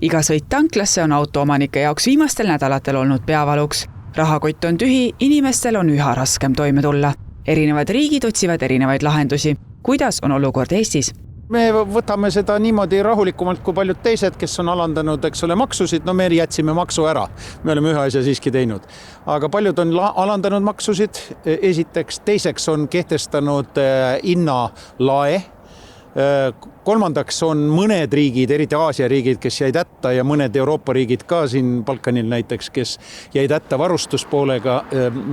Iga sõit tanklasse on autoomanike jaoks viimastel nädalatel olnud peavaluks. Rahakott on tühi, inimestel on üha raskem toime tulla. Erinevad riigid otsivad erinevaid lahendusi. Kuidas on olukord Eestis? Me võtame seda niimoodi rahulikumalt kui paljud teised, kes on alandanud, maksusid. No me jätsime maksu ära. Me oleme ühe asja siiski teinud. Aga paljud on alandanud maksusid. Esiteks, teiseks on kehtestanud hinnalae. Kolmandaks on mõned riigid, eriti Aasia riigid, kes jäid hätta ja mõned Euroopa riigid ka siin Balkanil näiteks, kes jäid hätta varustuspoolega,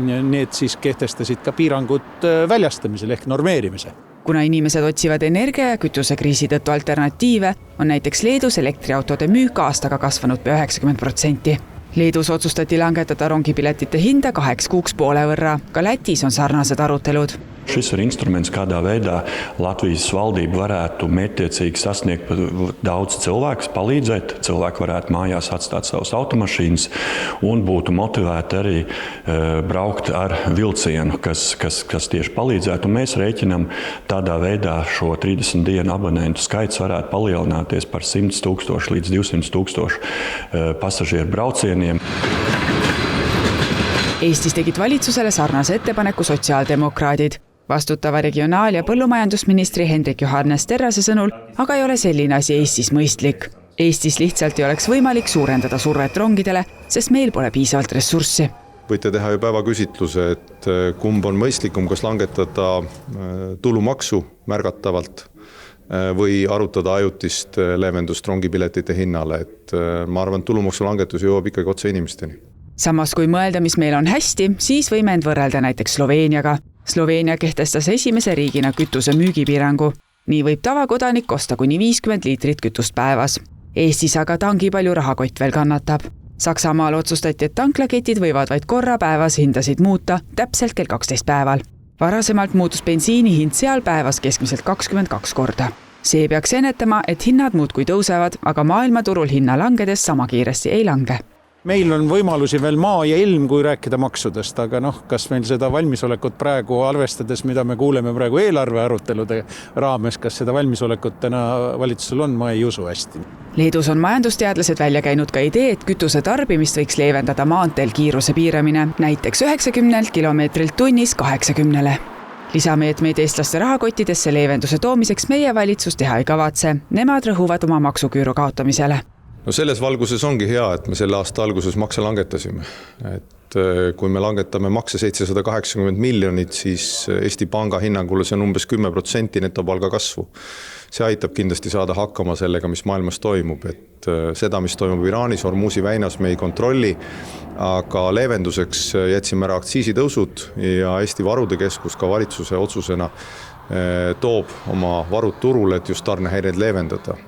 need siis kehtestasid ka piirangud väljastamisel ehk normeerimise. Kuna inimesed otsivad energia- ja kütusekriisi tõttu alternatiive, on näiteks Leedus elektriautode müük aastaga kasvanud pea 90%. Leedus otsustati langetada rongipiletite hinda 2 kuuks poole võrra. Ka Lätis on sarnased arutelud. Šis ir instruments, kādā veidā Latvijas valdība varētu mērķtiecīgi sasniegt daudz cilvēkus, palīdzēt. Cilvēki varētu mājās atstāt savus automašīnas un būtu motivēti arī braukt ar vilcienu, kas tieši palīdzētu. Un mēs rēķinam tādā veidā šo 30 dienu abonentu skaits varētu palielināties par 100 000 līdz 200 000 pasažieru braucieniem. Eestis tegid valitsusele sarnase ettepaneku sotsiaaldemokraadid. Vastutava regionaal- ja põllumajandusministri Hendrik Johannes Terrase sõnul aga ei ole selline asi Eestis mõistlik. Eestis lihtsalt ei oleks võimalik suurendada survet rongidele, sest meil pole piisavalt ressurssi. Võite teha ju päevaküsitluse, et kumb on mõistlikum, kas langetada tulumaksu märgatavalt või arutada ajutist leevendust rongipiletite hinnale. Et ma arvan, et tulumaksu langetus jõuab ikkagi otse inimesteni. Samas kui mõelda, mis meil on hästi, siis võime end võrrelda näiteks Sloveeniaga. Sloveenia kehtestas esimese riigina kütuse müügipiirangu. Nii võib tavakodanik osta kuni 50 liitrit kütust päevas. Eestis aga tangi palju rahakott veel kannatab. Saksamaal otsustati, et tanklaketid võivad vaid korra päevas hindasid muuta, täpselt kell 12 päeval. Varasemalt muutus bensiini hind seal päevas keskmiselt 22 korda. See peaks ennetama, et hinnad muudkui tõusevad, aga maailmaturul hinna langedes sama kiiresti ei lange. Meil on võimalusi veel maa ja ilm, kui rääkida maksudest, aga kas meil seda valmisolekut praegu arvestades, mida me kuuleme praegu eelarve arutelude raames, kas seda valmisolekut täna valitsusel on, ma ei usu hästi. Leedus on majandusteadlased välja käinud ka idee, et kütuse tarbimist võiks leevendada maanteel kiiruse piiramine, näiteks 90 kilomeetrilt tunnis 80. Lisameetmeid eestlaste rahakottidesse leevenduse toomiseks meie valitsus teha ei kavatse. Nemad rõhuvad oma maksuküüru kaotamisele. No selles valguses ongi hea, et me selle aasta alguses makse langetasime. Et kui me langetame makse 780 miljonit, siis Eesti Panga hinnangul see on umbes 10% netopalga kasvu. See aitab kindlasti saada hakkama sellega, mis maailmas toimub. Et seda, mis toimub Iraanis, Hormuzi väinas me ei kontrolli, aga leevenduseks jätsime ära aktsiisitõusud ja Eesti Varude Keskus ka valitsuse otsusena toob oma varud turule, et just tarnehäireid leevendada.